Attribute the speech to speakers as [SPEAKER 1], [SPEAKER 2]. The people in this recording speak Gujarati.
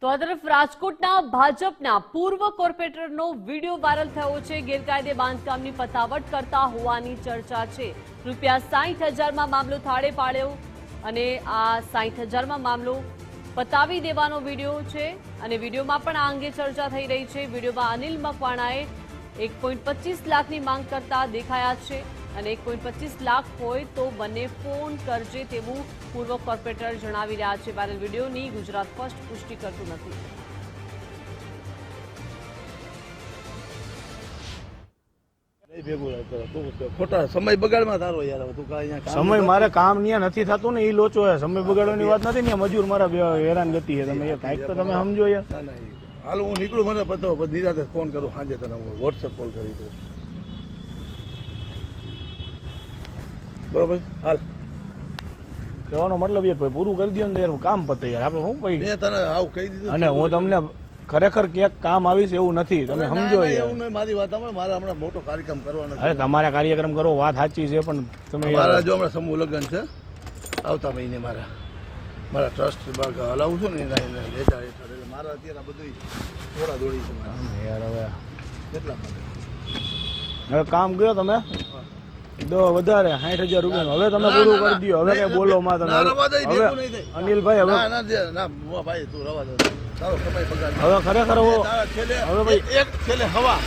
[SPEAKER 1] તો આ તરફ રાજકોટના ભાજપના પૂર્વ કોર્પોરેટરનો વિડીયો વાયરલ થયો છે। ગેરકાયદે બાંધકામની પતાવટ કરતા હોવાની ચર્ચા છે। રૂપિયા 60,000માં મામલો થાળે પાડ્યો અને આ 60,000માં મામલો પતાવી દેવાનો વિડીયો છે અને વિડીયોમાં પણ આ અંગે ચર્ચા થઈ રહી છે। વિડીયોમાં અનિલ મકવાણાએ 1.25 લાખની માંગ કરતા દેખાયા છે અને 1.25 લાખ હોય તો મને ફોન કરજે તેવું પૂર્વ કોર્પોરેટર જણાવી રહ્યા છે। વાયરલ વિડીયોની ગુજરાત ફર્સ્ટ પુષ્ટિ કરતું નથી।
[SPEAKER 2] ખોટા સમય બગાડમાં તારો યાર તું કાંઈ
[SPEAKER 3] સમય મારે કામ ન્યા નથી થતું ને એ લોચો છે। સમય બગાડવાની વાત નથી ને મજૂર મારા હેરાન ગતિ છે। તમે કાંઈક તો તમે સમજો યાર।
[SPEAKER 2] હાલ હું નીકળું મને પતો પછી નિરાતે ફોન કરું સાંજે તને હું વોટ્સએપ કોલ કરી દઉં બરોબર। હાલ
[SPEAKER 3] કહેવાનો મતલબ યાર ભાઈ પૂરું કરી દો ને યાર કામ પતે યાર આપણે શું ભાઈ
[SPEAKER 2] મેં તને આવું કહી દીધું
[SPEAKER 3] અને હું તમને ખરેખર ક્યાંક કામ આવીશ એવું નથી તમે સમજો યાર।
[SPEAKER 2] એવું નહીં મારી વાત સાંભળ મારે હમણાં મોટો કાર્યક્રમ કરવાનો
[SPEAKER 3] અરે તમારે કાર્યક્રમ કરો વાત સાચી છે પણ તમે
[SPEAKER 2] મારા જો હમણાં સમૂહ લગ્ન છે આવતા મહિને મારા ટ્રસ્ટ હલાવું છું ને એના હેઠળ એટલે મારા અત્યારે બધું થોડા દોડી છે મારા
[SPEAKER 3] યાર હવે
[SPEAKER 2] કેટલા માટે
[SPEAKER 3] હવે કામ કર્યો તમે દો વધારે 60,000 રૂપિયા હવે તમે પૂરું કરી દો હવે કઈ બોલો માં તમે હવે અનિલભાઈ હવે
[SPEAKER 2] ના ભાઈ તું રવા દે તારો કપાઈ પગાર
[SPEAKER 3] હવે ખરેખર
[SPEAKER 2] હવે ભાઈ એક છેલ્લે હવા